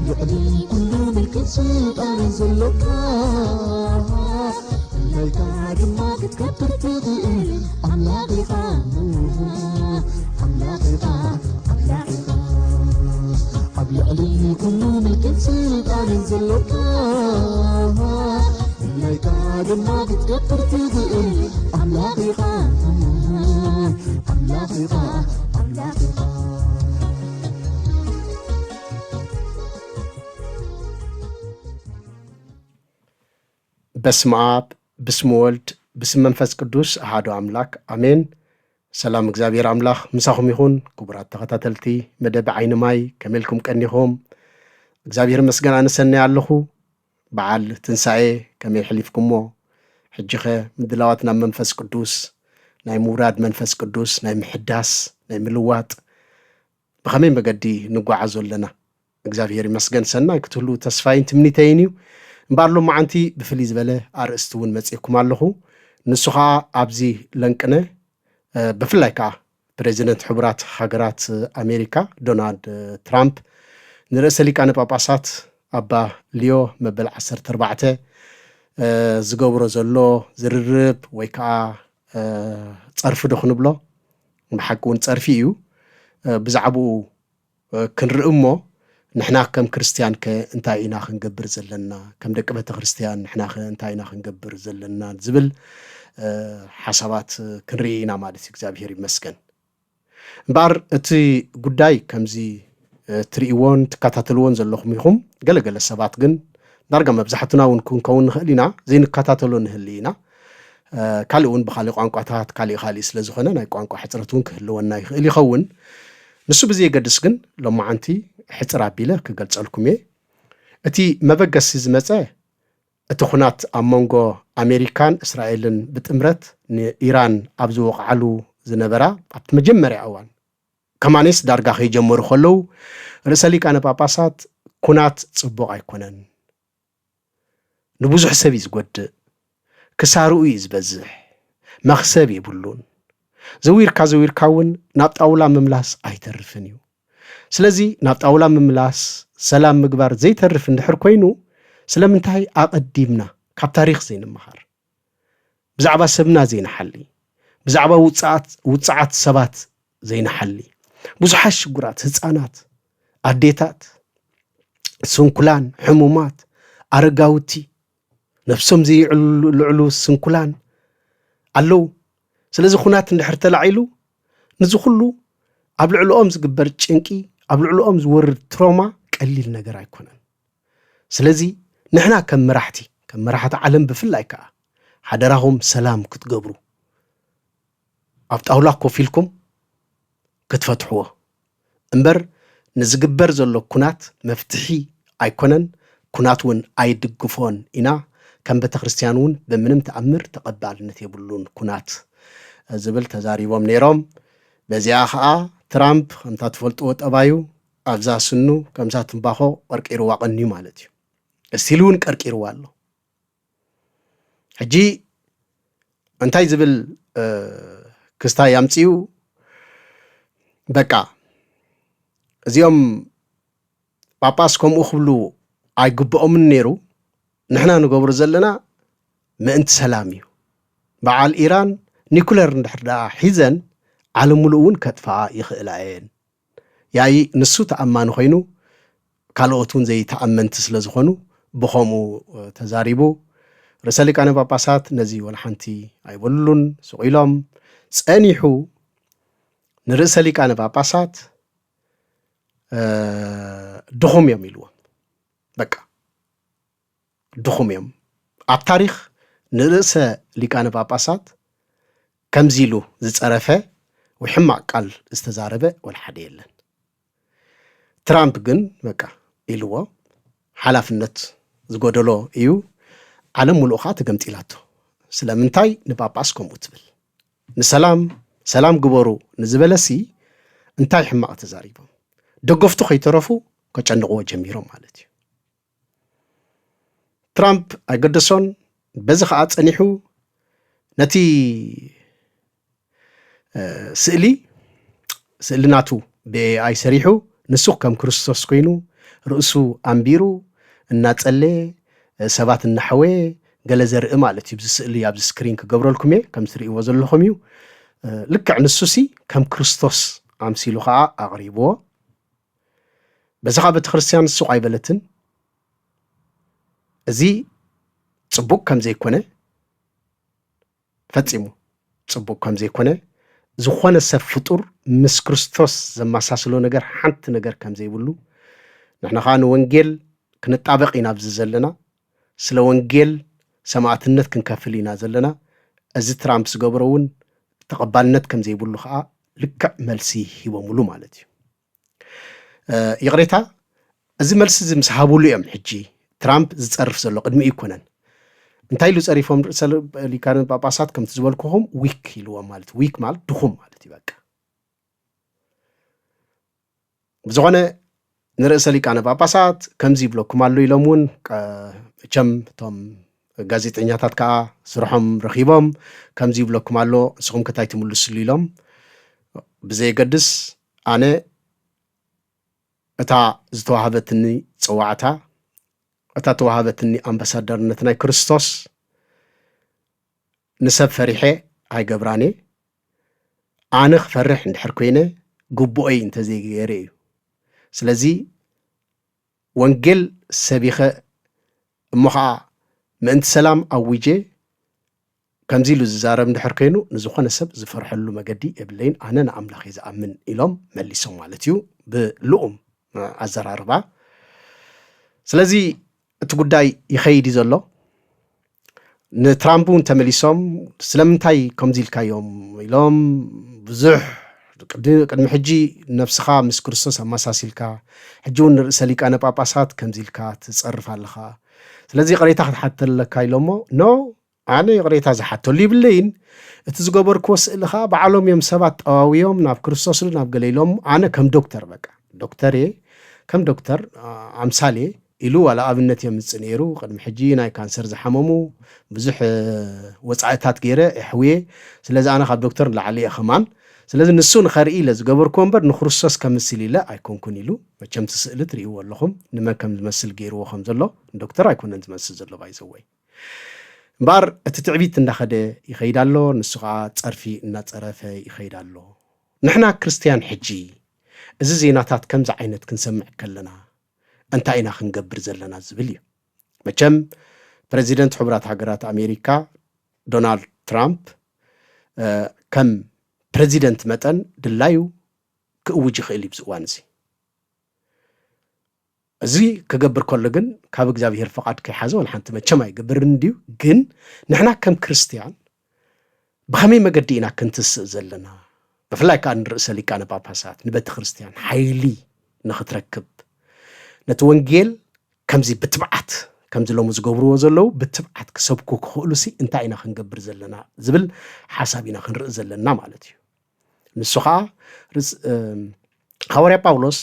يعلي كل ملك سلطان زلك ليك ما تكبر تقول أملاك يعلي كل ملك سلطان زلك ليك ما تكبر تقول أملاك بسم آب بسم ولد بسم منفس قدوس أحد أملاك آمين سلام እግዚአብሔር አምላክ ምሳኹም ይሁን ክቡራት ተኸታተልቲ መደብ ዓይኒ ማይ ከመልኩም ቀኒኹም እግዚአብሔር መስገን አነሰነ ያለኹ በዓል ትንሳኤ ከመይ ሕሊፍኩሞ ሕጂኸ ምድላዋትና መንፈስ ቅዱስ ናይ ምውራድ መንፈስ ቅዱስ ናይ ምሕዳስ ናይ ምልዋጥ ብኸመይ መገዲ ንጓዓዞ ኣለና እግዚአብሔር ይመስገን ሰናይ ክትህሉ ተስፋይን ትምኒተይን እዩ እምበኣሎ መዓንቲ ብፍልይ ዝበለ ኣርእስቲ እውን መፂእኩም ኣለኹ ንሱ ከዓ ኣብዚ ለንቅነ بفلاي كا بريزيدنت حبرات حجرات أمريكا دونالد ترامب نرسلي كان باباسات أبا ليو مبل عصر تربعته زجوبرو زلو زررب ويكا تصرف دخن بلا محكون تصرفيو بزعبو كنرقمو نحنا كم كريستيان كأنتاينا خنجبر زلنا كم دكبة كريستيان نحنا كأنتاينا خنجبر زلنا زبل حسابات كنرينا مالتي እግዚአብሔር ይመስገን ባር እቲ ጉዳይ ከምዚ ትሪኢዎን ተከታተልዎን ዘለኹም ይኹም ገለገለ ሰባት ግን ዳርጋ መብዛሕቱና እውን ኩንከውን ንኽእሊና ዘይንከታተሎ ንህሊና ካልኡን ብኻሊ ቋንቋታት ካሊ ስለዝኾነ ናይ ቋንቋ ሕፅረቱን ክህልወና ይኽእል ይኸውን ንሱ ብዚ የገድስ ግን ሎማዓንቲ ሕፅር ኣቢለ ክገልጸልኩም እየ እቲ መበገሲ ዝመፀ እቲ ኩናት ኣብ መንጎ ኣሜሪካን እስራኤልን ብጥምረት ንኢራን ኣብ ዝወቕዓሉ ዝነበራ ኣብቲ መጀመርያ እዋን ከማኔስ ዳርጋ ከይጀመሩ ከለዉ ርእሰ ሊቃነ ጳጳሳት ኩናት ጽቡቕ ኣይኮነን ንብዙሕ ሰብ እዩ ዝጎድእ ክሳርኡ እዩ ዝበዝሕ መኽሰብ የብሉን ዘዊርካ እውን ናብ ጣውላ ምምላስ ኣይተርፍን እዩ ስለዚ ናብ ጣውላ ምምላስ ሰላም ምግባር ዘይተርፍ እንድሕር ኮይኑ ስለምንታይ ኣቐዲምና ካብ ታሪክ ዘይንመሃር ብዛዕባ ሰብና ዘይንሓሊ ብዛዕባ ውፅዓት ሰባት ዘይንሓሊ ብዙሓት ሽጉራት ህፃናት ኣዴታት ስንኩላን ሕሙማት ኣረጋውቲ ነፍሶም ዘይልዕሉ ስንኩላን ኣለው ስለዚ ኩናት እንድሕር ተላዒሉ ንዚ ኩሉ ኣብ ልዕልኦም ዝግበር ጭንቂ ኣብ ልዕልኦም ዝወርድ ትሮማ ቀሊል ነገር ኣይኮነን ስለዚ ንሕና ከም መራሕቲ ዓለም ብፍላይ ከዓ ሓደራኹም ሰላም ክትገብሩ ኣብ ጣውላ ኮፍ ኢልኩም ክትፈትሕዎ እምበር ንዝግበር ዘሎ ኩናት መፍትሒ ኣይኮነን ኩናት እውን ኣይድግፎን ኢና ከም ቤተ ክርስቲያን እውን ብምንም ተኣምር ተቐባልነት የብሉን ኩናት ዝብል ተዛሪቦም ነይሮም በዚኣ ከዓ ትራምፕ ከምታ ትፈልጥዎ ጠባዩ ኣብዛ ስኑ ከምዛ ትንባኾ ቀርቂርዋ ቀንዩ ማለት እዩ እስቲሉን ቀርቂርዋ ኣሎ ሕጂ እንታይ ዝብል ክስታ ያምፂኡ በቃ እዚኦም ጳጳስ ከምኡ ክብሉ ኣይግብኦምን ነይሩ ንሕና ንገብሮ ዘለና ምእንቲ ሰላም እዩ በዓል ኢራን ኒኩለር እንድሕር ደኣ ሒዘን ዓለም ሙሉእ እውን ከጥፍኣ ይኽእላ እየን ያይ ንሱ ተኣማኒ ኮይኑ ካልኦት እውን ዘይተኣመንቲ ስለ ዝኾኑ ብኸምኡ ተዛሪቡ ርእሰ ሊቃነ ጳጳሳት ነዚ ወላ ሓንቲ ኣይበሉን ስቑኢሎም ፀኒሑ ንርእሰ ሊቃነ ጳጳሳት ድኹም እዮም ኢልዎም በቃ ድኹም እዮም ኣብ ታሪክ ንርእሰ ሊቃነ ጳጳሳት ከምዚ ኢሉ ዝፀረፈ ወይ ሕማቅ ቃል ዝተዛረበ ወላ ሓደ የለን ትራምፕ ግን በቃ ኢልዎ ሓላፍነት ዝጎደሎ እዩ ዓለም ሙሉእኻ ተገምጢላቶ ስለምንታይ ንጳጳስ ከምኡ ትብል ንሰላም ግበሩ ንዝበለሲ እንታይ ሕማቅ ተዛሪቦም ደገፍቱ ከይተረፉ ከጨንቕዎ ጀሚሮም ማለት እዩ ትራምፕ ኣይገደሶን በዚ ከዓ ፀኒሑ ነቲ ስእሊ ናቱ ብኤአይ ሰሪሑ ንሱ ከም ክርስቶስ ኮይኑ ርእሱ ኣንቢሩ እናጸለ ሰባት እናሐወ ገለ ዘርኢ ማለት እዩ ብስእሊ ኣብ ስክሪን ክገብረልኩም እየ ከም ትርእይዎ ዘለኹም እዩ ልክዕ ንሱሲ ከም ክርስቶስ ኣምሲሉ ከዓ ኣቕሪብዎ በዛኻ ቤተክርስትያን ሱቕ ኣይበለትን እዚ ጽቡቅ ከም ዘይኮነ ፈጺሙ ጽቡቅ ከም ዘይኮነ ዝኾነ ሰብ ፍጡር ምስ ክርስቶስ ዘመሳሰሎ ነገር ሓንቲ ነገር ከም ዘይብሉ ንሕና ከዓ ንወንጌል ክንጣበቕ ኢና ብዚ ዘለና ስለ ወንጌል ሰማዕትነት ክንከፍል ኢና ዘለና እዚ ትራምፕ ዝገብሮ እውን ተቐባልነት ከም ዘይብሉ ከዓ ልክዕ መልሲ ሂቦምሉ ማለት እዩ ይቕሬታ እዚ መልሲ እዚ ምስ ሃብሉ እዮም ሕጂ ትራምፕ ዝጸርፍ ዘሎ ቅድሚ ይኮነን እንታይ ኢሉ ጸሪፎም ርእሰ ሊቃነ ጳጳሳት ከምቲ ዝበልኩኹም ዊክ ኢልዎም ማለት ዊክ ማለት ድኹም ማለት እዩ በቃ ብዝኾነ ንርእሰ ሊቃነ ጳጳሳት ከምዚ ይብለኩም ኣሎ ኢሎም እውን እቸም እቶም ጋዜጠኛታት ከዓ ስርሖም ረኺቦም ከምዚ ይብለኩም ኣሎ ንስኹም ከታይ ትምልስሉ ኢሎም ብዘይገድስ ኣነ እታ ዝተዋሃበትኒ ጽዋዕታ እታ ተዋሃበትኒ ኣምባሳደርነት ናይ ክርስቶስ ንሰብ ፈሪሐ ኣይገብራኔ ኣነ ክፈርሕ እንድሕር ኮይነ ግቡኦይ እንተዘይገይረ እዩ ስለዚ ወንጌል ሰቢኸ እሞ ከዓ ምእንቲ ሰላም ኣዊጄ ከምዚ ኢሉ ዝዛረብ እንድሕር ኮይኑ ንዝኾነ ሰብ ዝፈርሐሉ መገዲ የብለይን ኣነ ንኣምላኽ ዝኣምን ኢሎም መሊሶም ማለት እዩ ብልኡም ኣዘራርባ ስለዚ እቲ ጉዳይ ይኸይድ ዘሎ ንትራምፕ እውን ተመሊሶም ስለምንታይ ከምዚ ኢልካዮም ኢሎም ብዙሕ ቅድሚ ሕጂ ነፍስኻ ምስ ክርስቶስ ኣመሳሲልካ ሕጂ እውን ንርእሰ ሊቃነ ጳጳሳት ከምዚ ኢልካ ትጸርፍ ኣለኻ ስለዚ ቅሬታ ክትሓተለካ ኢሎሞ ኖ ኣነ ቅሬታ ዝሓተሉ ይብለይን እቲ ዝገበርክዎ ስእልኻ ባዕሎም እዮም ሰባት ጠዋዊዮም ናብ ክርስቶስ ናብ ገለ ኢሎም ኣነ ከም ዶክተር በቃ ዶክተር እየ ከም ዶክተር ኣምሳሌ ኢሉ ዋላ ኣብነት የምጽእ ነይሩ ቅድሚ ሕጂ ናይ ካንሰር ዝሓመሙ ብዙሕ ወጻኢታት ገይረ እሕውየ ስለዚ ኣነ ካብ ዶክተር ንላዕሊ እየ ኸማን ስለዚ ንሱ ንኸርኢ ኢለ ዝገበርክዎ እምበር ንክርስቶስ ከምስል ኢለ ኣይኮንኩን ኢሉ መቸም ትስእሊ ትርእይዎ ኣለኹም ንመን ከም ዝመስል ገይርዎ ከም ዘሎ ዶክተር ኣይኮነን ዝመስል ዘሎ ባይዘወይ እምበር እቲ ትዕቢት እንዳኸደ ይኸይድ ኣሎ ንሱ ከዓ ጸርፊ እናጸረፈ ይኸይድ ኣሎ ንሕና ክርስቲያን ሕጂ እዚ ዜናታት ከምዚ ዓይነት ክንሰምዕ ከለና እንታይ ኢና ክንገብር ዘለና ዝብል እዩ መቸም ፕሬዚደንት ሕቡራት ሃገራት ኣሜሪካ ዶናልድ ትራምፕ ከም ፕሬዚደንት መጠን ድላዩ ክእውጅ ይኽእል እዩ ብዝእዋን እዚ ክገብር ከሎ ግን ካብ እግዚኣብሔር ፈቃድ ከይሓዘ ወላ ሓንቲ መቸም ኣይገብርን ድዩ ግን ንሕና ከም ክርስቲያን ብኸመይ መገዲ ኢና ክንትስእ ዘለና ብፍላይ ከዓ ንርእሰ ሊቃነ ጳጳሳት ንቤተ ክርስቲያን ሓይሊ ንኽትረክብ ነቲ ወንጌል ከምዚ ብትብዓት ከምዚ ሎሙ ዝገብርዎ ዘለዉ ብትብዓት ክሰብኩ ክኽእሉሲ እንታይ ኢና ክንገብር ዘለና ዝብል ሓሳብ ኢና ክንርኢ ዘለና ማለት እዩ ንሱ ከዓ ሐዋርያ ጳውሎስ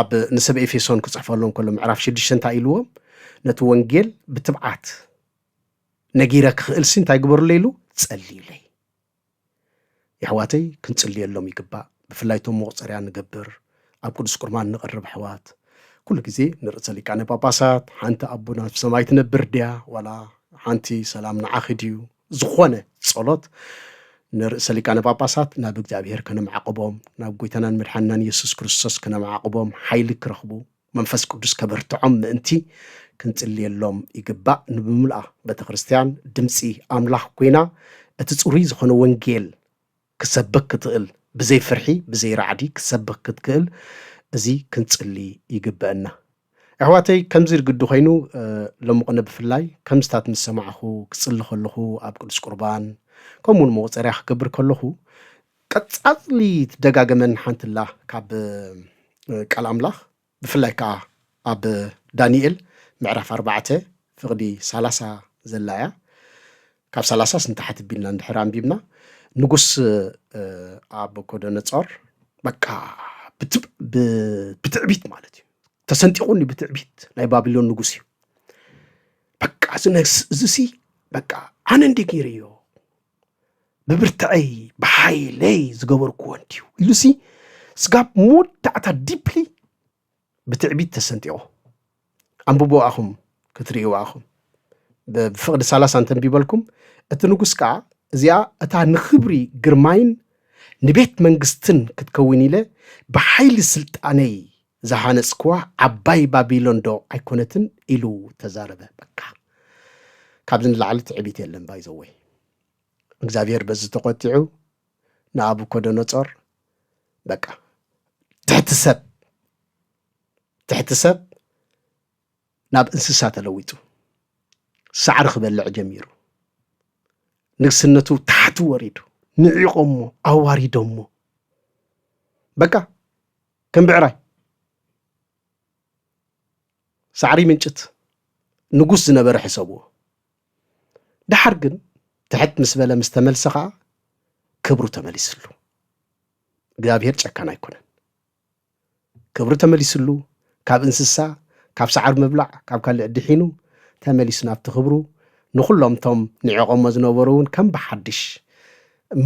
ኣብ ንሰብ ኤፌሶን ክጽሕፈሎም ከሎ ምዕራፍ 6 እንታይ ኢልዎም ነቲ ወንጌል ብትብዓት ነጊረ ክኽእልሲ እንታይ ግበሩለ ኢሉ ጸልዩለይ ይሕዋተይ ክንጽልየሎም ይግባእ ብፍላይ ቶም መቑፀርያ ንገብር ኣብ ቅዱስ ቁርባን ንቐርብ ኣሕዋት ኩሉ ግዜ ንርእሰ ሊቃነ ጳጳሳት ሓንቲ ኣቦና ኣብ ሰማይ ትነብር ድያ ዋላ ሓንቲ ሰላም ንዓኺ ድዩ ዝኾነ ጸሎት ንርእሰ ሊቃነ ጳጳሳት ናብ እግዚኣብሔር ከነምዓቅቦም ናብ ጎይታናን መድሓኒናን ኢየሱስ ክርስቶስ ከነምዓቅቦም ሓይሊ ክረኽቡ መንፈስ ቅዱስ ከበርትዖም ምእንቲ ክንጽልየሎም ይግባእ ንምምልኣ ቤተ ክርስቲያን ድምፂ ኣምላኽ ኮይና እቲ ጽሩይ ዝኾነ ወንጌል ክሰብክ ክትእል ብዘይ ፍርሒ ብዘይ ራዕዲ ክሰብክ ክትክእል እዚ ክንጽሊ ይግበአና ኣሕዋተይ ከምዚ ርግዲ ኮይኑ ሎምቕነ ብፍላይ ከምዝታት ምስ ሰማዕኹ ክጽሊ ከለኹ ኣብ ቅዱስ ቁርባን ከምውን መቑፀርያ ክገብር ከለኹ ቀጻጽሊ ትደጋገመን ሓንትላ ካብ ቃል ኣምላኽ ብፍላይ ከዓ ኣብ ዳንኤል ምዕራፍ 4 ፍቕዲ 30 ዘላያ ካብ 30 ስንታሓት ቢልና እንድሕር ኣንቢብና ንጉስ ናቡከደነፆር በቃ ብትዕቢት ማለት እዩ ተሰንጢቁኒ ብትዕቢት ናይ ባቢሎን ንጉስ እዩ በቃ ዝሲ በቃ ኣነ እንደ ገይረዮ ብብርትዐይ ብሓይለይ ዝገበርክዎ እንድዩ ኢሉሲ ስጋብ መወዳእታ ዲፕሊ بتعبيد تسنتيو أنبوبو أخم كتريو أخم بفقد سالس أنتم بيبلكم التنقص كع زيا أتع نخبري جرماين نبيت منجستن كتكوني له بحيل سلطاني زهان سكوا عباي بابيلون دو أيكونتن إلو تزاربه بكا كابزن العالة تعبيت يلن بايزوي እግዚአብሔር በዚህ ተቆጥዑ ናቡከደነጾር በቃ ትሕት ሰብ ናብ እንስሳ ተለዊጡ ሳዕሪ ክበልዕ ጀሚሩ ንግስነቱ ታሕቱ ወሪዱ ንዒቆሞ ኣዋሪዶሞ በቃ ከም ብዕራይ ሳዕሪ ምንጭት ንጉስ ዝነበረ ሕሰብዎ ድሓር ግን تحت مسبلة مستملسخة كبرو تمليسلو እግዚአብሔር ጨካን አይኮነን ክብሩ ተመሊስሉ ካብ እንስሳ ካብ ሰዓር መብላዕ ካብ ካልእ ድሒኑ ተመሊስና ኣብቲ ክብሩ ንኹሎም ቶም ንዕቆሞ ዝነበሩን ከም በሓድሽ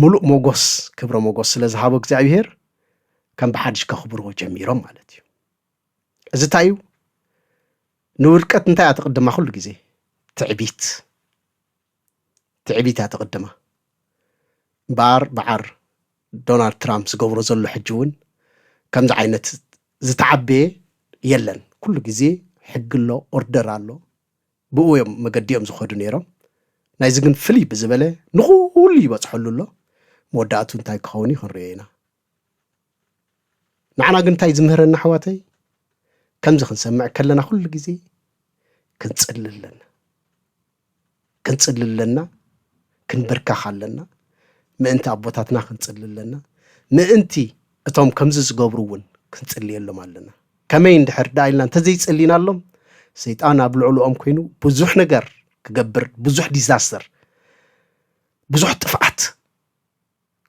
ሙሉእ ሞጎስ ክብረ ሞጎስ ስለ ዝሃቦ እግዚአብሔር ከም በሓድሽ ከኽብርዎ ጀሚሮም ማለት እዩ እዚ እንታይ እዩ ንውድቀት እንታይ ኣትቕድማ ኩሉ ግዜ ትዕቢት تعبيتها تقدمه بعر دونالد ترامب زقبرو زلو حجون كم زعينت زتعبي يلن كل جزي حق له اوردر له بقويم مقديهم زخدو نيرم نايزقن فلي بزبله نقولي بصحلو له موداتو انتاي كخوني خنرينا معنا قنتاي زمهرنا حواتي كم زخن سمع كلنا كل جزي كنصلل لنا كنبركخ علنا ما انت ابوتاتنا كنصلل لنا ما انت اتوم كمز زغبرون كنصلي لهم علنا كمين دحر دايلنا انت زي تصلينا لهم سيطان ابلعلوم كينو بزح ነገር كغبر بزح ديزاستر بزح طفعت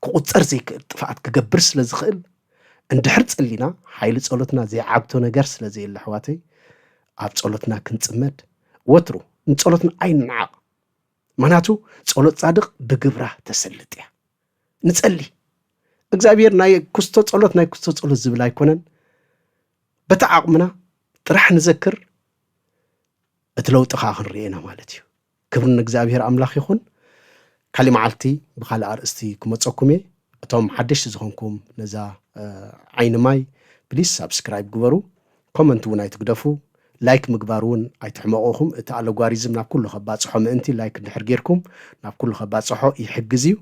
كقصر زي طفعت كغبر سلازخيل اندحر تصلينا حيل صلوتنا زي عبتو ነገር سلازي لحواتي اب صلوتنا كنصمد وترو نصلوتنا اينعق معناتو صلوت صادق بغبره تسلطيا نصلي እግዚአብሔር ናይ ኩስቶ ጸሎት ዝብል አይኮነን በተዓቅምና ጥራሕ ንዘክር እትለውጥኻ ክንሪኤና ማለት እዩ ክብርን እግዚአብሔር አምላክ ይኹን ካሊ መዓልቲ በኻል አርእስቲ ክመጸኩም እቶም ሓድሽ ዝኾንኩም ነዛ ዓይን ማይ ፕሊዝ ሰብስክራይብ ግበሩ ኮመንት እውን ኣይትግደፉ لايك مقبارون ايتحمقوهم اتا الوغاريزم ناب كل خباصحو مانتي لايك ندحر غيركم ناب كل خباصحو يحجزيو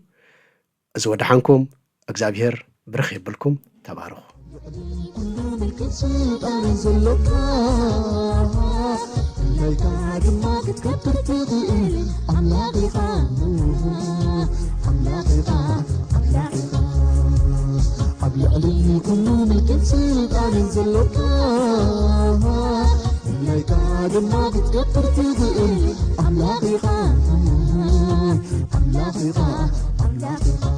ازو ودحانكم اغزابير برخ يبلكم تبارخ ما بتكبر تقول أملاقي